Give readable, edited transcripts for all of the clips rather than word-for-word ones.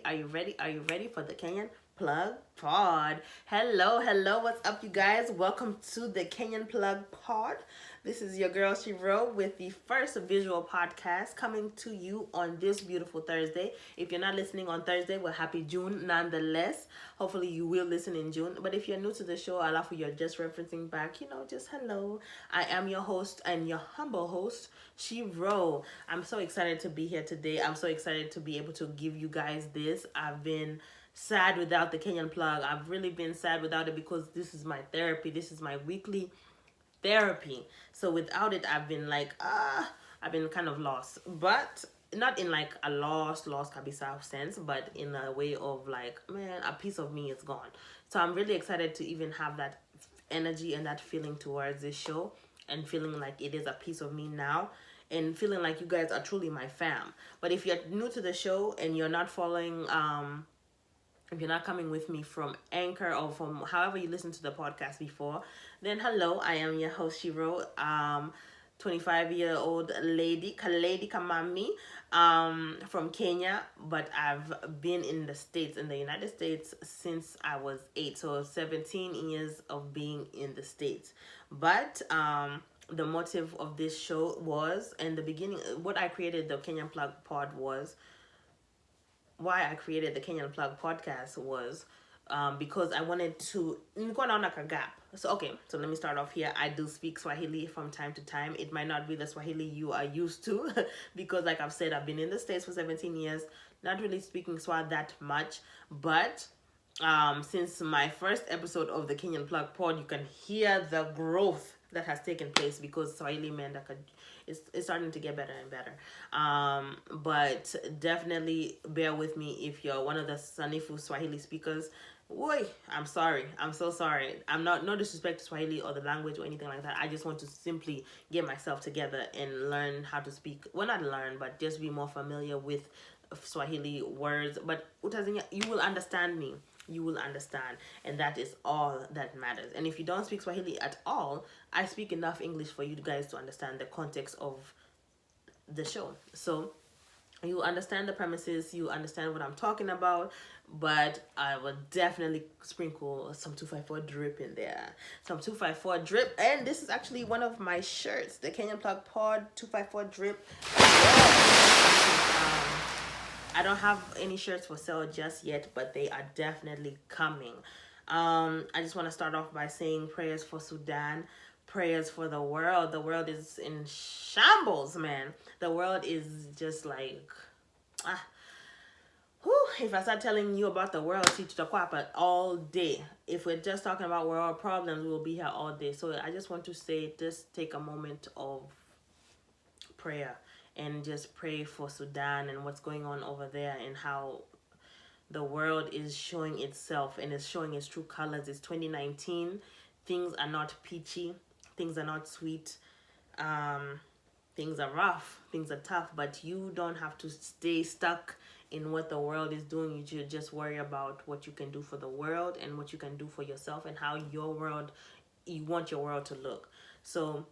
Are you ready? Are you ready for the Kenyan Plug Pod? Hello, what's up, you guys? Welcome to the Kenyan Plug Pod. This is your girl Shiro with the first visual podcast coming to you on this beautiful Thursday. If you're not listening on Thursday, well, happy June nonetheless. Hopefully, you will listen in June. But if you're new to the show, I love you're just referencing back, just hello. I am your host and your humble host, Shiro. I'm so excited to be here today. I'm so excited to be able to give you guys this. I've been sad without the Kenyan Plug. I've really been sad without it because this is my therapy. This is my weekly therapy. So without it, I've been like, I've been kind of lost. But not in like a lost kabisa sense, but in a way of like, man, a piece of me is gone. So I'm really excited to even have that energy and that feeling towards this show and feeling like it is a piece of me now and feeling like you guys are truly my fam. But if you're new to the show and you're not following if you're not coming with me from Anchor or from however you listened to the podcast before, then hello, I am your host Shiro, 25-year-old lady, Kaledi Kamami, from Kenya, but I've been in the United States since I was 8, so 17 years of being in the States. But the motive of this show was, in the beginning, what I created the Kenyan Plug Pod was, why I created the Kenyan Plug podcast was because I wanted to go on a gap. So let me start off here. I do speak Swahili from time to time. It might not be the Swahili you are used to because like I've said, I've been in the States for 17 years, not really speaking Swahili that much, but since my first episode of the Kenyan Plug Pod, you can hear the growth that has taken place because Swahili Mandaka is starting to get better and better. But definitely bear with me if you're one of the Sanifu Swahili speakers. Boy, I'm sorry. I'm so sorry. I'm not no disrespect to Swahili or the language or anything like that. I just want to simply get myself together and learn how to speak. Well, not learn, but just be more familiar with Swahili words. But utazania, you will understand me. You will understand, and that is all that matters. And if you don't speak Swahili at all, I speak enough English for you guys to understand the context of the show. So you understand the premises, you understand what I'm talking about, but I will definitely sprinkle some 254 drip in there. Some 254 drip, and this is actually one of my shirts, the Kenyan Plug Pod 254 drip. I don't have any shirts for sale just yet, but they are definitely coming. I just want to start off by saying prayers for Sudan, prayers for the world. The world is in shambles, man. The world is just like, if I start telling you about the world, all day. If we're just talking about world problems, we'll be here all day. So I just want to say, just take a moment of prayer and just pray for Sudan and what's going on over there and how the world is showing itself and is showing its true colors. It's 2019. Things are not peachy. Things are not sweet. Things are rough. Things are tough. But you don't have to stay stuck in what the world is doing. You should just worry about what you can do for the world and what you can do for yourself and how you want your world to look. So,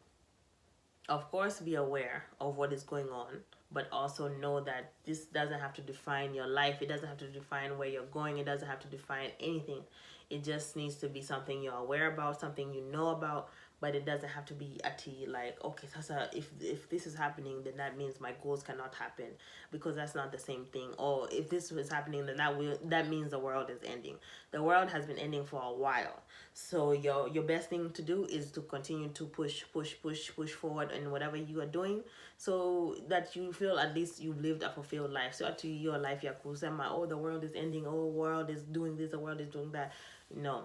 of course, be aware of what is going on, but also know that this doesn't have to define your life. It doesn't have to define where you're going. It doesn't have to define anything. It just needs to be something you're aware about, something you know about, but it doesn't have to be like, okay, Sasa, if this is happening, then that means my goals cannot happen, because that's not the same thing. Or if this was happening, then that means the world is ending. The world has been ending for a while. So your best thing to do is to continue to push forward in whatever you are doing, so that you feel at least you've lived a fulfilled life. So to your life, oh, the world is ending, oh, the world is doing this, the world is doing that. No,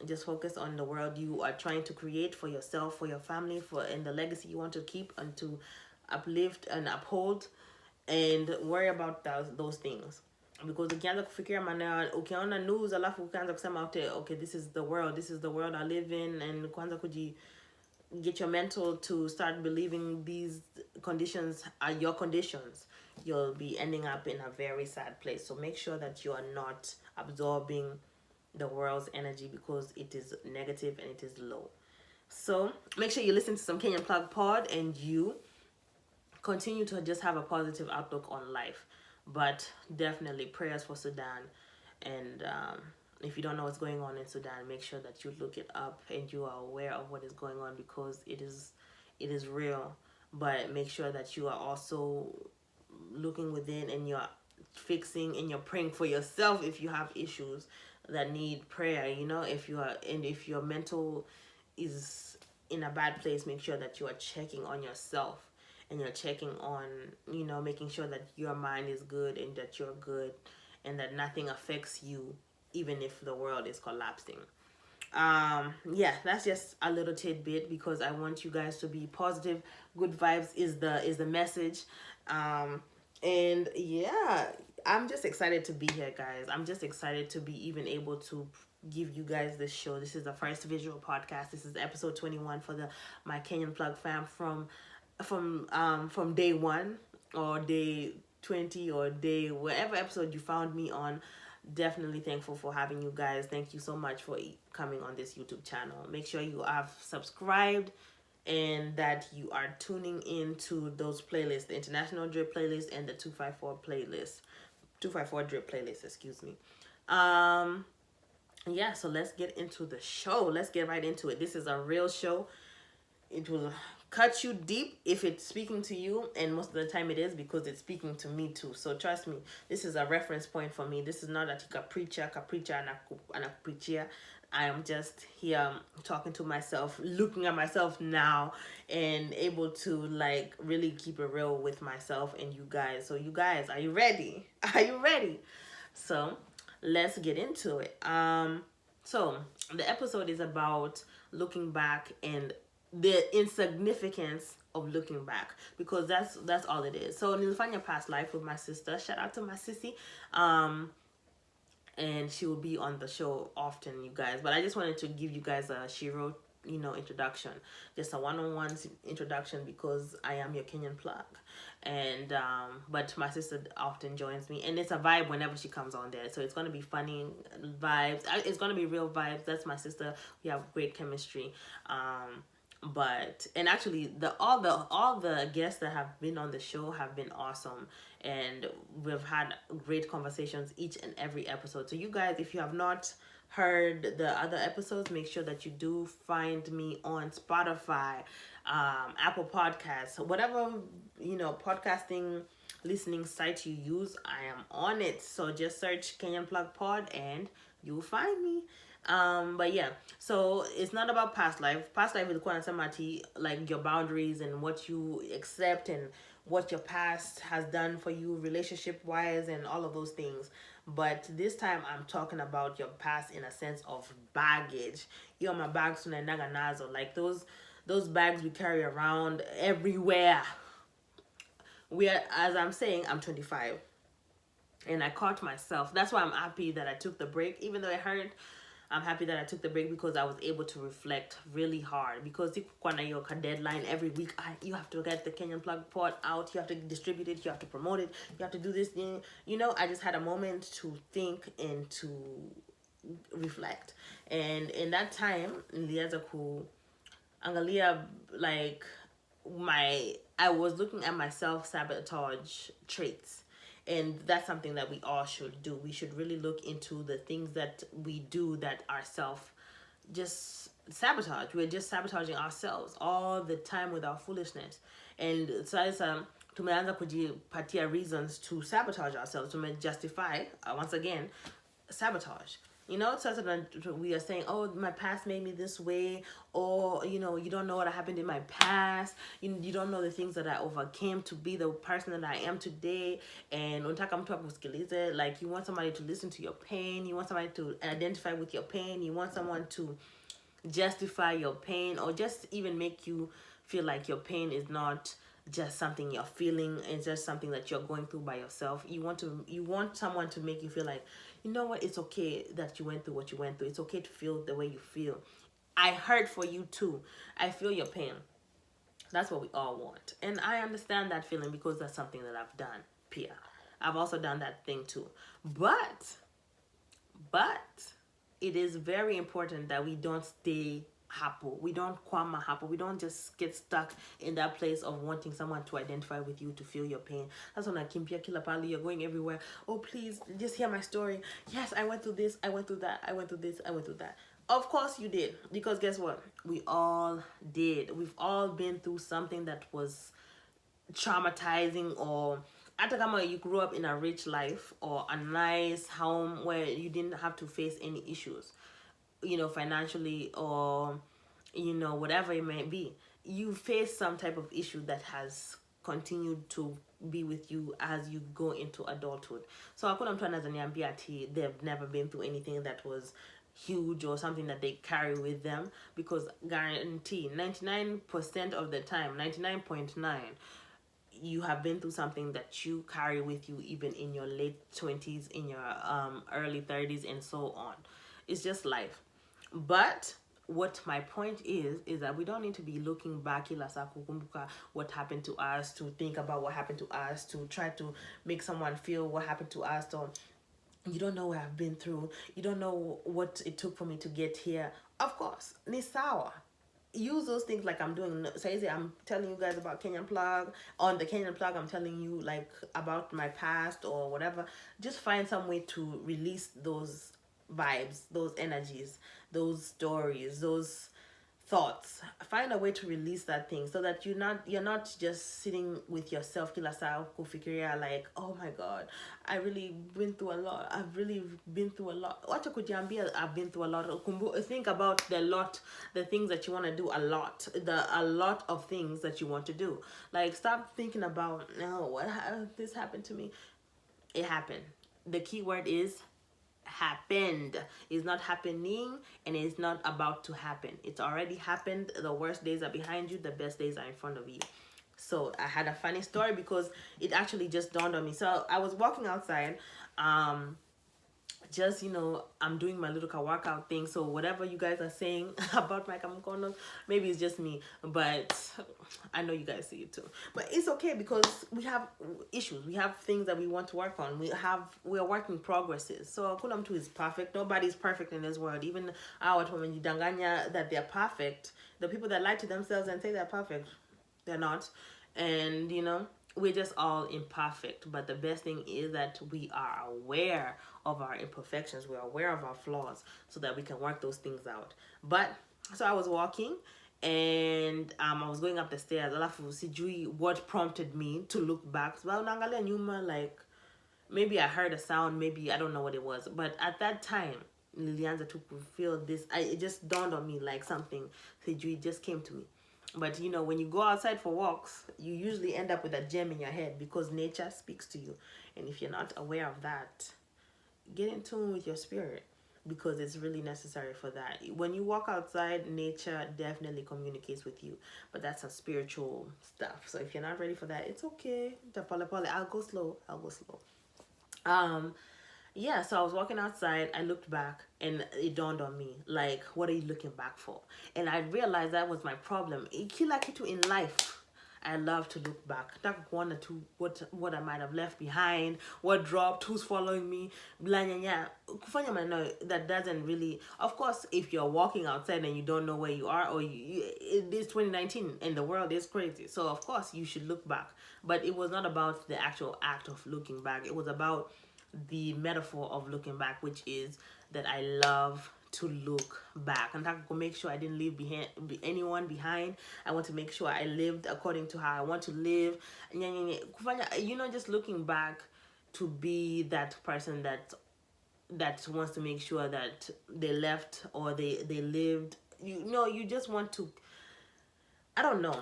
just focus on the world you are trying to create for yourself, for your family, and the legacy you want to keep and to uplift and uphold, and worry about those things. Because ukianza kufikiria ukiona news alafu ukianza kusema okay, this is the world I live in, and kwanza get your mental to start believing these conditions are your conditions, you'll be ending up in a very sad place. So make sure that you are not absorbing the world's energy, because it is negative and it is low. So make sure you listen to some Kenyan Plug Pod and you continue to just have a positive outlook on life. But definitely prayers for Sudan. And if you don't know what's going on in Sudan, make sure that you look it up and you are aware of what is going on, because it is real. But make sure that you are also looking within, and you're fixing and you're praying for yourself if you have issues that need prayer. If you are, and if your mental is in a bad place, make sure that you are checking on yourself, and you're checking on, making sure that your mind is good and that you're good, and that nothing affects you, even if the world is collapsing. Yeah, that's just a little tidbit, because I want you guys to be positive. Good vibes is the message. And yeah, I'm just excited to be here, guys. I'm just excited to be even able to give you guys this show. This is the first visual podcast. This is episode 21 for the my Kenyan Plug fam, from day 1 or day 20 or day whatever episode you found me on. Definitely thankful for having you guys. Thank you so much for coming on this YouTube channel. Make sure you have subscribed, and that you are tuning into those playlists, the International Drip playlist and the 254 playlist. 254 Drip playlist, excuse me. Yeah, so let's get into the show. Let's get right into it. This is a real show. It will cut you deep if it's speaking to you, and most of the time it is, because it's speaking to me too. So trust me, this is a reference point for me. This is not a capricha and a preacher. I am just here talking to myself, looking at myself now, and able to like really keep it real with myself and you guys. So you guys, are you ready? Are you ready? So let's get into it. So the episode is about looking back and the insignificance of looking back, because that's all it is. So Nilfanya past life with my sister. Shout out to my sissy. And she will be on the show often, you guys. But I just wanted to give you guys a Shiro, introduction, just a one-on-one introduction, because I am your Kenyan plug. And but my sister often joins me, and it's a vibe whenever she comes on there. So it's gonna be funny vibes. It's gonna be real vibes. That's my sister. We have great chemistry. But and actually all the guests that have been on the show have been awesome, and we've had great conversations each and every episode. So you guys, if you have not heard the other episodes, make sure that you do find me on Spotify, Apple Podcasts, whatever podcasting listening site you use. I am on it, so just search Kenyan Plug Pod and you'll find me. But yeah, so it's not about past life. Past life is samati, like your boundaries and what you accept and what your past has done for you relationship wise and all of those things. But this time I'm talking about your past in a sense of baggage. You're my bags nazo, like those bags we carry around everywhere. As I'm saying, I'm 25. And I caught myself. That's why I'm happy that I took the break, even though it hurt. I'm happy that I took the break, because I was able to reflect really hard. Because your deadline every week, you have to get the Kenyan Plug Pod out, you have to distribute it, you have to promote it, you have to do this thing. I just had a moment to think and to reflect. And in that time, Angalia, like I was looking at my self-sabotage traits. And that's something that we all should do. We should really look into the things that we do that are just sabotage. We're just sabotaging ourselves all the time with our foolishness. And so tumeanza kujipatia reasons to sabotage ourselves, to justify, once again, sabotage. So we are saying, oh, my past made me this way, or, you don't know what happened in my past. You don't know the things that I overcame to be the person that I am today. And like, you want somebody to listen to your pain. You want somebody to identify with your pain. You want someone to justify your pain, or just even make you feel like your pain is not just something you're feeling. It's just something that you're going through by yourself. You want someone to make you feel like, you know what, it's okay that you went through what you went through. It's okay to feel the way you feel. I hurt for you too. I feel your pain. That's what we all want. And I understand that feeling, because that's something that I've done. Pia. I've also done that thing too. But it is very important that we don't stay hapo. We don't kwama hapo. We don't just get stuck in that place of wanting someone to identify with you, to feel your pain. That's when I kimpia kila pali. You're going everywhere. Oh, please, just hear my story. Yes, I went through this. I went through that. I went through this. I went through that. Of course you did. Because guess what? We all did. We've all been through something that was traumatizing, or hata kama you grew up in a rich life or a nice home where you didn't have to face any issues, financially, or whatever it may be, you face some type of issue that has continued to be with you as you go into adulthood. So hakuna mtu anaweza niambia ati they've never been through anything that was huge or something that they carry with them, because guarantee 99% of the time, 99.9, you have been through something that you carry with you even in your late 20s, in your early 30s, and so on. It's just life. But what my point is that we don't need to be looking back ila saa kukumbuka what happened to us, to think about what happened to us, to try to make someone feel what happened to us. Or you don't know what I've been through, you don't know what it took for me to get here. Of course, ni sawa. Use those things like I'm doing. So I'm telling you guys about Kenyan plug. On the Kenyan plug, I'm telling you like about my past or whatever. Just find some way to release those vibes, those energies, those stories, those thoughts. Find a way to release that thing so that you're not just sitting with yourself kila saa kufikiria like, oh my god, I really been through a lot, I've really been through a lot. Wacha kujiambia I've been through a lot. Think about the things that you want to do a lot, a lot of things that you want to do. Like, stop thinking about, no, this happened to me. It happened. The key word is happened. It's not happening, and it's not about to happen. It's already happened. The worst days are behind you, the best days are in front of you. So I had a funny story because it actually just dawned on me. So I was walking outside, just I'm doing my little workout thing. So whatever you guys are saying about my kamukono, maybe it's just me, but I know you guys see it too. But it's okay, because we have issues, we have things that we want to work on, we are working progresses. So hakuna mtu is perfect. Nobody's perfect in this world. Even our when you danganya that they're perfect, the people that lie to themselves and say they're perfect, they're not. And we're just all imperfect. But the best thing is that we are aware of our imperfections, we're aware of our flaws, so that we can work those things out. But so I was walking, and I was going up the stairs. Alafu sijui what prompted me to look back. So naangalia nyuma, like maybe I heard a sound, maybe I don't know what it was. But at that time, nilianza to feel this. It just dawned on me like something sijui just came to me. But when you go outside for walks, you usually end up with a gem in your head, because nature speaks to you. And if you're not aware of that, get in tune with your spirit, because it's really necessary for that. When you walk outside, nature definitely communicates with you, but that's a spiritual stuff. So if you're not ready for that, it's okay. I'll go slow. Yeah, so I was walking outside, I looked back, and it dawned on me, like, what are you looking back for? And I realized that was my problem. Kila kitu in life, I love to look back. Nataka kuona tu what I might have left behind, what dropped, who's following me, blah, blah, blah. Kufanya maneno that doesn't really, of course, if you're walking outside and you don't know where you are, or it is 2019 and the world is crazy. So, of course, you should look back. But it was not about the actual act of looking back. It was about the metaphor of looking back, which is that I love to look back and to make sure I didn't leave anyone behind. I want to make sure I lived according to how I want to live. Just looking back to be that person that wants to make sure that they left, or they lived. You just want to, I don't know.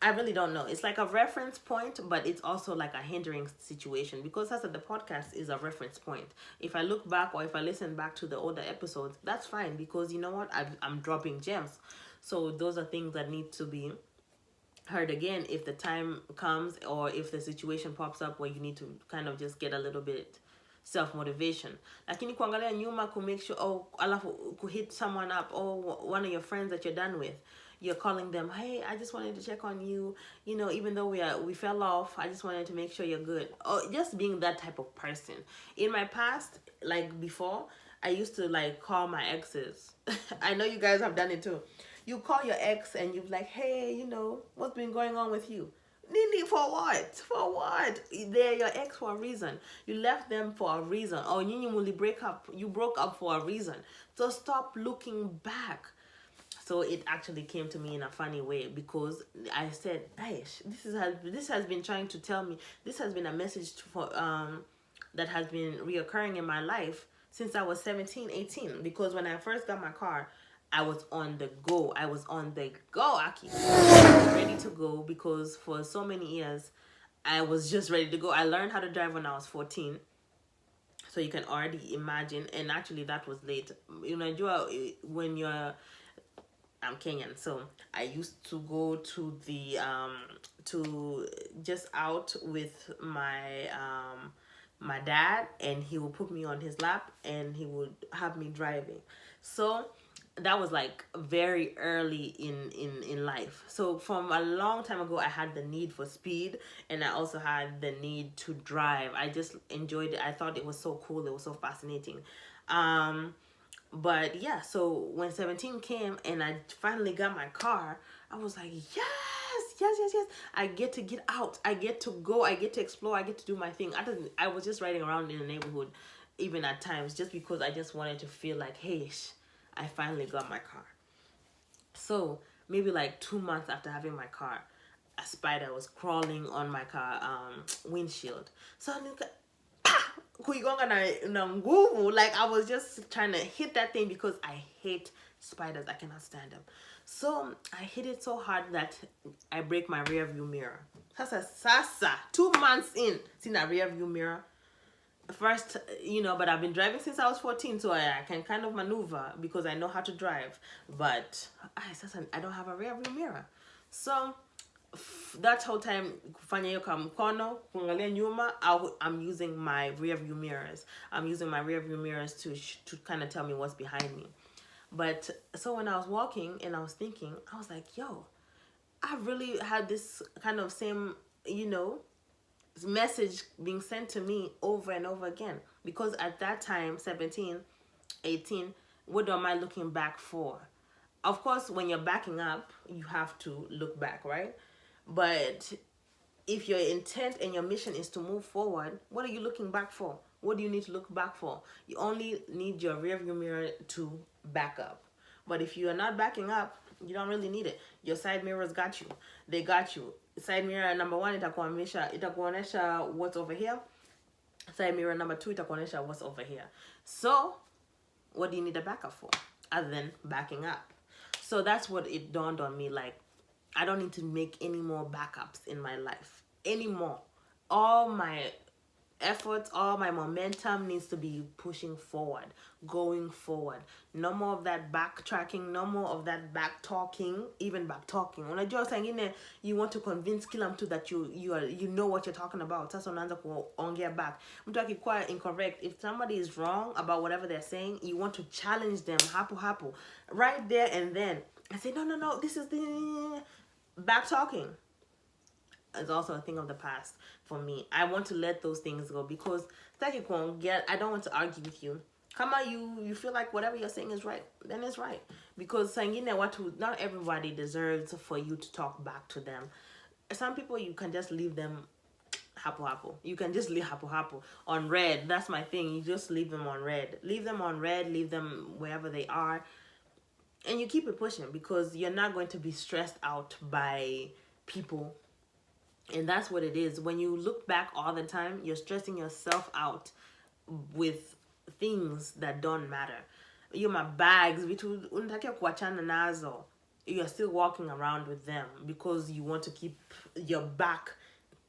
I really don't know. It's like a reference point, but it's also like a hindering situation, because as the podcast is a reference point. If I look back, or if I listen back to the older episodes, that's fine, because you know what? I'm dropping gems. So those are things that need to be heard again if the time comes, or if the situation pops up where you need to kind of just get a little bit self-motivation. Lakini kuangalia nyuma ku make sure, alafu ku hit someone up, one of your friends that you're done with, you're calling them, hey, I just wanted to check on you, even though we fell off, I just wanted to make sure you're good. Or just being that type of person. In my past, like before, I used to like call my exes. I know you guys have done it too. You call your ex and you're like, hey, what's been going on with you? Nini, for what? For what? They're your ex for a reason. You left them for a reason. Or Nini will break up. You broke up for a reason. So stop looking back. So it actually came to me in a funny way because I said, "Hey, this has been trying to tell me. This has been a message for that has been reoccurring in my life since I was 17, 18. Because when I first got my car, I was on the go. I was on the go, Aki. I was ready to go because for so many years, I was just ready to go. I learned how to drive when I was 14. So you can already imagine. And actually, that was late. When you're I'm Kenyan, so I used to go to just out with my dad, and he would put me on his lap and he would have me driving. So that was like very early in life. So from a long time ago, I had the need for speed, and I also had the need to drive. I just enjoyed it. I thought it was so cool. It was so fascinating. But yeah, so when 17 came and I finally got my car, I was like, yes, yes, yes, yes. I get to get out. I get to go. I get to explore. I get to do my thing. I was just riding around in the neighborhood, even at times, just because I just wanted to feel like, hey, I finally got my car. So maybe like 2 months after having my car, a spider was crawling on my car windshield. So kuigonga na nguvu, like I was just trying to hit that thing because I hate spiders. I cannot stand them. So I hit it so hard that I break my rear view mirror. Sasa 2 months in, seen a rear view mirror. First, but I've been driving since I was 14, so I can kind of maneuver because I know how to drive. But I don't have a rear view mirror. So that whole time kufanya hiyo kwa mkono kuangalia nyuma, I'm using my rear view mirrors. I'm using my rear view mirrors to kind of tell me what's behind me. But so when I was walking and I was thinking, I was like, yo, I really had this kind of same, message being sent to me over and over again. Because at that time, 17, 18, what am I looking back for? Of course, when you're backing up, you have to look back, right? But if your intent and your mission is to move forward, what are you looking back for? What do you need to look back for? You only need your rearview mirror to back up. But if you are not backing up, you don't really need it. Your side mirrors got you. They got you. Side mirror number 1 itakuonesha what's over here. Side mirror number 2 itakuonesha what's over here. So what do you need a backup for other than backing up? So that's what it dawned on me, like, I don't need to make any more backups in my life anymore. All my efforts, all my momentum needs to be pushing forward, going forward. No more of that backtracking, no more of that back talking, even back talking. Unajua sangine you want to convince kila mtu that you know what you're talking about. Sasa unaanza kuongea back. Mtu akikuwa incorrect, if somebody is wrong about whatever they're saying, you want to challenge them hapo right there and then. I say no, this is the back talking is also a thing of the past for me. I want to let those things go because I don't want to argue with you. Come on, you feel like whatever you're saying is right, then it's right. Because not everybody deserves for you to talk back to them. Some people you can just leave them hapo. You can just leave hapo on red. That's my thing. You just leave them on red. Leave them on red, leave them wherever they are. And you keep it pushing because you're not going to be stressed out by people. And that's what it is. When you look back all the time, you're stressing yourself out with things that don't matter. My bags, you're still walking around with them because you want to keep your back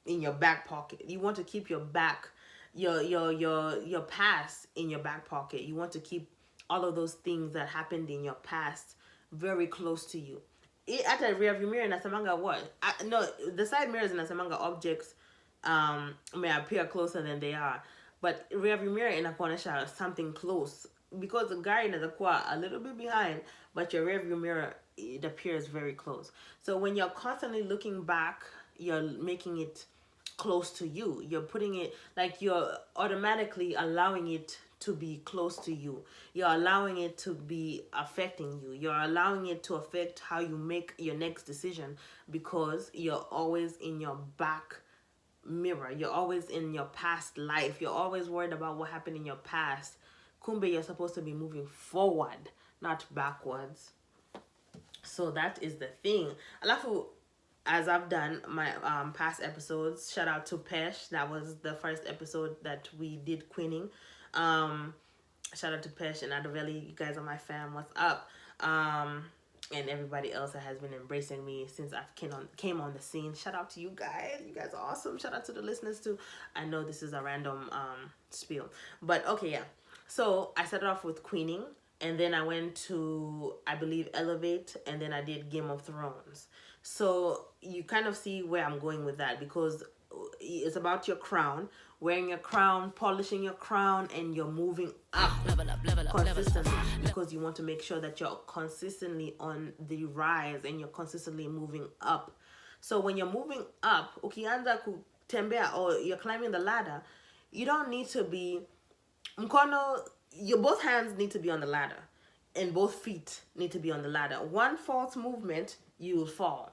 in your back pocket. You want to keep your back, your past in your back pocket. You want to keep all of those things that happened in your past very close to you. At a rear view mirror nasemanga what? No, the side mirrors nasemanga objects may appear closer than they are. But rear view mirror inakuonesha something close. Because the guy inakuwa a little bit behind, but your rear view mirror, it appears very close. So when you're constantly looking back, you're making it close to you. You're putting it, like you're automatically allowing it to be close to you. You're allowing it to be affecting you. You're allowing it to affect how you make your next decision, because you're always in your back mirror. You're always in your past life. You're always worried about what happened in your past. Kumbe, you're supposed to be moving forward, not backwards. So that is the thing. Alafu, as I've done my past episodes, shout out to Pesh. That was the first episode that we did queening. Shout out to Pesh and Adoveli. You guys are my fam. What's up? And everybody else that has been embracing me since I've came on the scene. Shout out to you guys. You guys are awesome. Shout out to the listeners too. I know this is a random spiel, but okay, yeah. So I started off with queening, and then I went to, I believe, Elevate, and then I did Game of Thrones. So you kind of see where I'm going with that, because it's about your crown, wearing your crown, polishing your crown, and you're moving up consistently, because you want to make sure that you're consistently on the rise and you're consistently moving up. So when you're moving up, ukianza kutembea, or you're climbing the ladder, you don't need to be mkono, your both hands need to be on the ladder, and both feet need to be on the ladder. One false movement, you will fall.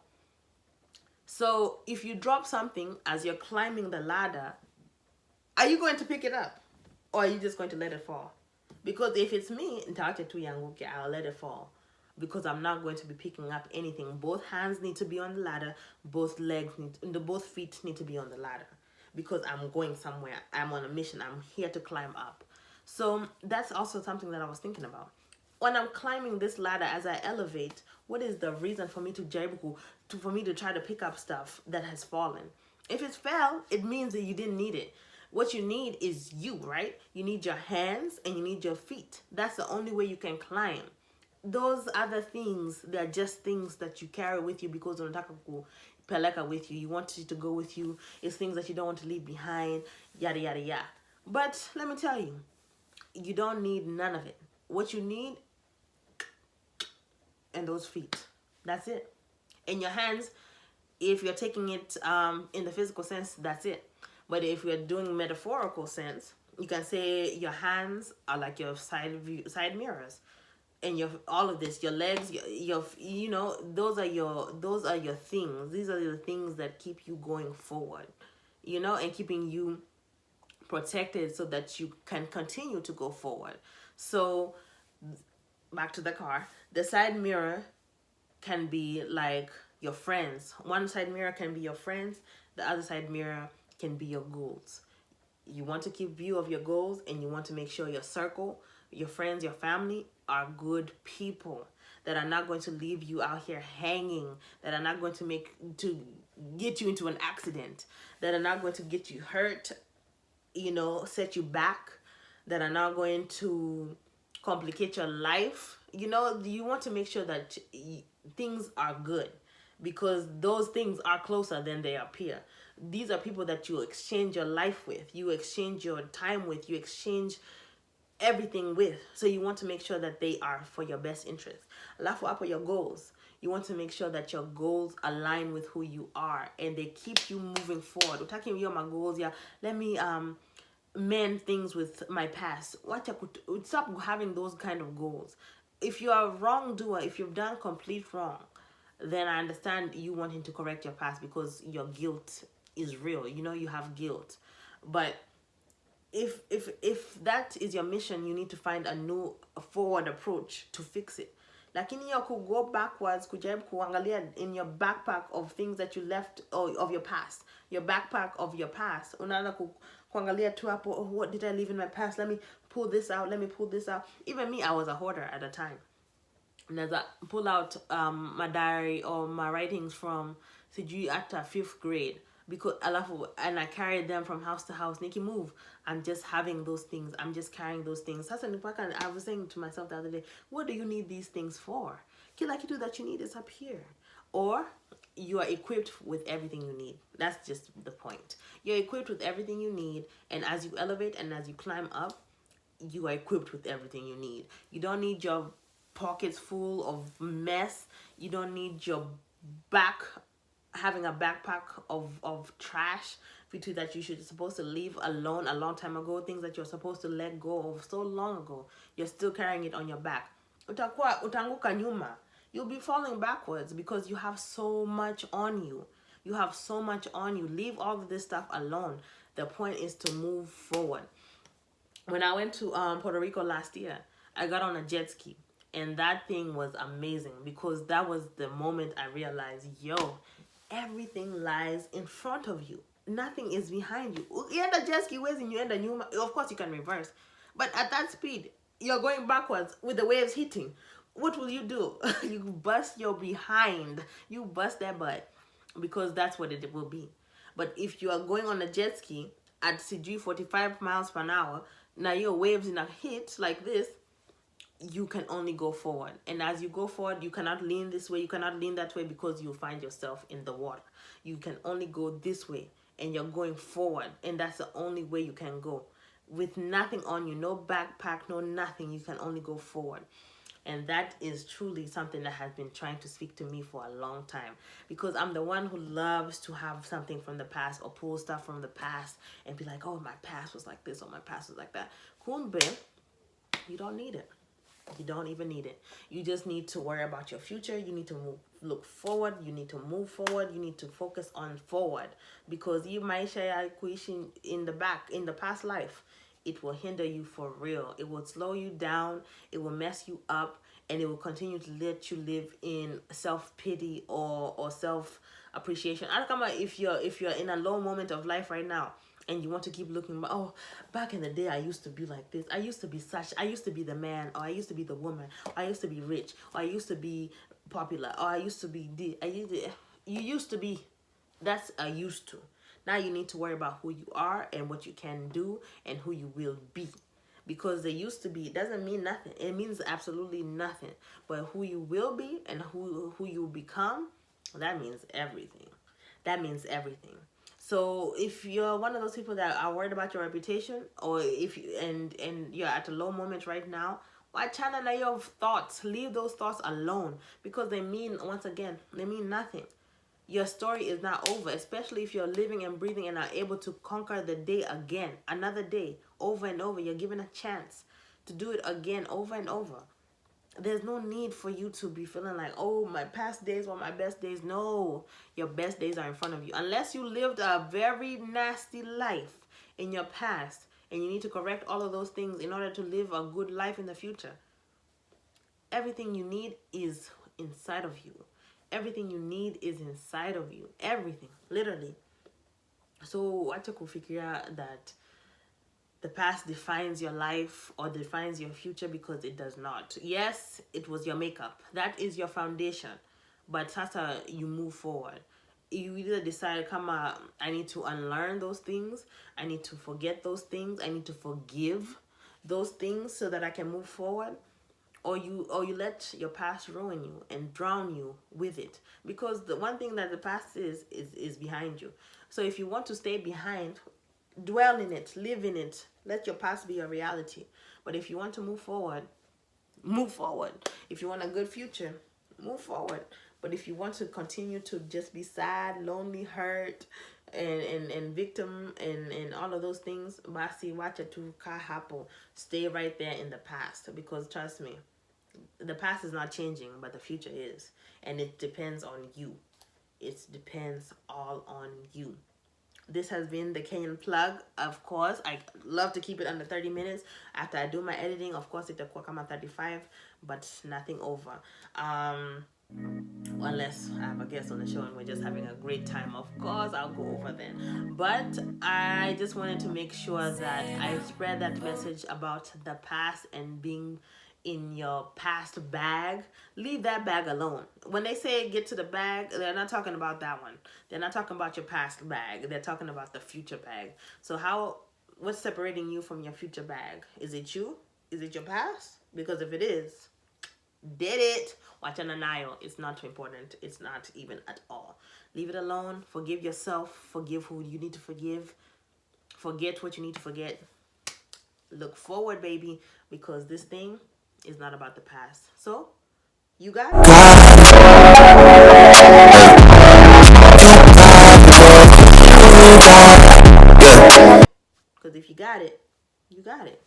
So if you drop something as you're climbing the ladder, are you going to pick it up, or are you just going to let it fall? Because if it's me, I'll let it fall, because I'm not going to be picking up anything. Both hands need to be on the ladder. Both feet need to be on the ladder, because I'm going somewhere. I'm on a mission. I'm here to climb up. So that's also something that I was thinking about. When I'm climbing this ladder, as I elevate, what is the reason for me to try to pick up stuff that has fallen? If it fell, it means that you didn't need it. What you need is you, right? You need your hands and you need your feet. That's the only way you can climb. Those other things, they're just things that you carry with you, because unataka kupeleka with you. You want it to go with you. It's things that you don't want to leave behind, yada, yada, yada. But let me tell you, you don't need none of it. What you need, and those feet. That's it. And your hands, if you're taking it in the physical sense, that's it. But if we're doing metaphorical sense, you can say your hands are like your side mirrors, and all of this, your legs, your those are your things. These are the things that keep you going forward, and keeping you protected so that you can continue to go forward. So back to the car, the side mirror can be like your friends. One side mirror can be your friends. The other side mirror can be your goals. You want to keep view of your goals, and you want to make sure your circle, your friends, your family are good people that are not going to leave you out here hanging, that are not going to get you into an accident, that are not going to get you hurt, set you back, that are not going to complicate your life. You want to make sure that things are good, because those things are closer than they appear. These are people that you exchange your life with, you exchange your time with, you exchange everything with. So you want to make sure that they are for your best interest. Alafu hapo your goals. You want to make sure that your goals align with who you are, and they keep you moving forward. Talking about my goals, yeah. Let me mend things with my past. Stop having those kind of goals. If you are a wrongdoer, if you've done complete wrong, then I understand you wanting to correct your past, because your guilt is real. You have guilt. But if that is your mission, you need to find a forward approach to fix it. Lakini you could go backwards, kujaribu kuangalia in your backpack of things that you left, or of your past. Your backpack of your past. Unaanza kuangalia tu hapo, oh, what did I leave in my past? Let me pull this out. Even me, I was a hoarder at a time. And as I pull out my diary or my writings from sijui hata 5th grade, because and I carried them from house to house. Nikki, move. I'm just having those things. I'm just carrying those things. I was saying to myself the other day, what do you need these things for? Kila kitu that you need is up here. Or you are equipped with everything you need. That's just the point. You're equipped with everything you need, and as you elevate and as you climb up, you are equipped with everything you need. You don't need your pockets full of mess. You don't need your back having a backpack of trash between that you should supposed to leave alone a long time ago, things that you're supposed to let go of so long ago, you're still carrying it on your back. Utanguka nyuma. You'll be falling backwards because you have so much on you. You have so much on you. Leave all of this stuff alone. The point is to move forward. When I went to Puerto Rico last year, I got on a jet ski. And that thing was amazing because that was the moment I realized, yo, everything lies in front of you. Nothing is behind you. You end a jet ski waves and you end a new. Of course, you can reverse. But at that speed, you're going backwards with the waves hitting. What will you do? You bust your behind. You bust that butt because that's what it will be. But if you are going on a jet ski at CG 45 miles per hour, now your waves in a hit like this, you can only go forward. And as you go forward, you cannot lean this way, you cannot lean that way because you find yourself in the water. You can only go this way and you're going forward. And that's the only way you can go. With nothing on you, no backpack, no nothing, you can only go forward. And that is truly something that has been trying to speak to me for a long time. Because I'm the one who loves to have something from the past or pull stuff from the past and be like, oh, my past was like this or my past was like that. Kumbe, you don't need it. You don't even need it. You just need to worry about your future. You need to look forward. You need to move forward. You need to focus on forward. Because you might share in the past life. It will hinder you for real. It will slow you down. It will mess you up. And it will continue to let you live in self-pity or self-appreciation. I don't know if you're in a low moment of life right now and you want to keep looking, oh, back in the day I used to be like this. I used to be such. I used to be the man, or I used to be the woman, or I used to be rich, or I used to be popular, or I used to be this. You used to be. That's a used to. Now you need to worry about who you are and what you can do and who you will be. Because they used to be doesn't mean nothing. It means absolutely nothing. But who you will be and who you become, that means everything. That means everything. So if you're one of those people that are worried about your reputation, or if you and you're at a low moment right now, why channel your thoughts? Leave those thoughts alone because they mean nothing. Your story is not over, especially if you're living and breathing and are able to conquer the day again, another day, over and over. You're given a chance to do it again, over and over. There's no need for you to be feeling like, oh, my past days were my best days. No, your best days are in front of you. Unless you lived a very nasty life in your past and you need to correct all of those things in order to live a good life in the future. Everything you need is inside of you. Everything you need is inside of you. Everything, literally. So wacha kufikiria that the past defines your life or defines your future, because it does not. Yes, it was your makeup. That is your foundation. But sasa you move forward. You either decide, I need to unlearn those things. I need to forget those things. I need to forgive those things so that I can move forward. Or you let your past ruin you and drown you with it. Because the one thing that the past is behind you. So if you want to stay behind, dwell in it, live in it. Let your past be your reality. But if you want to move forward, move forward. If you want a good future, move forward. But if you want to continue to just be sad, lonely, hurt, and victim and all of those things, basi wacha tu ka hapo. Stay right there in the past. Because trust me, the past is not changing, but the future is. And it depends on you. It depends all on you. This has been the Kenyan plug. Of course, I love to keep it under 30 minutes. After I do my editing, of course, it's a 35, but nothing over. Unless I have a guest on the show and we're just having a great time, of course I'll go over then. But I just wanted to make sure that I spread that message about the past and being in your past bag. Leave that bag alone. When they say get to the bag, they're not talking about that one. They're not talking about your past bag. They're talking about the future bag. So what's separating you from your future bag? Is it you? Is it your past? Because if it is, did it. Watch an anayo. It's not too important. It's not even at all. Leave it alone. Forgive yourself. Forgive who you need to forgive. Forget what you need to forget. Look forward, baby, because this thing is not about the past. So, you got it. Because if you got it, you got it.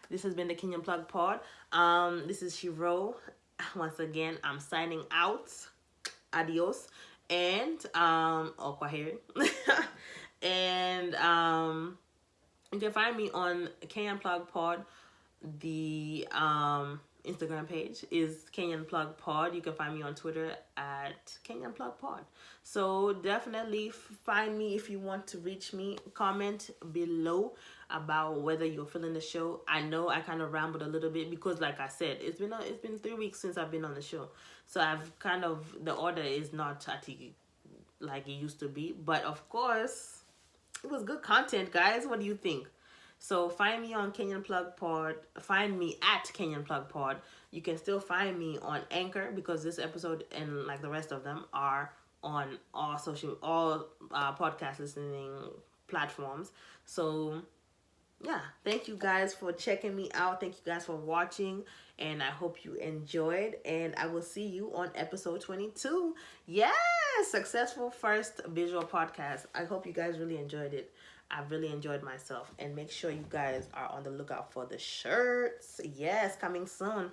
This has been the Kenyan Plug Pod. This is Shiro. Once again, I'm signing out. Adios. And Kwaheri. And you can find me on Kenyan Plug Pod. The Instagram page is Kenyan Plug Pod. You can find me on Twitter at Kenyan Plug Pod. So definitely find me if you want to reach me. Comment below about whether you're feeling the show. I know I kind of rambled a little bit because, like I said, it's been 3 weeks since I've been on the show, so I've kind of, the order is not like it used to be. But of course, it was good content, guys. What do you think? So find me on Kenyan Plug Pod. Find me at Kenyan Plug Pod. You can still find me on Anchor because this episode and like the rest of them are on all podcast listening platforms. So yeah, thank you guys for checking me out. Thank you guys for watching, and I hope you enjoyed, and I will see you on episode 22. Yes, successful first visual podcast. I hope you guys really enjoyed it. I really enjoyed myself, and make sure you guys are on the lookout for the shirts. Yes, coming soon.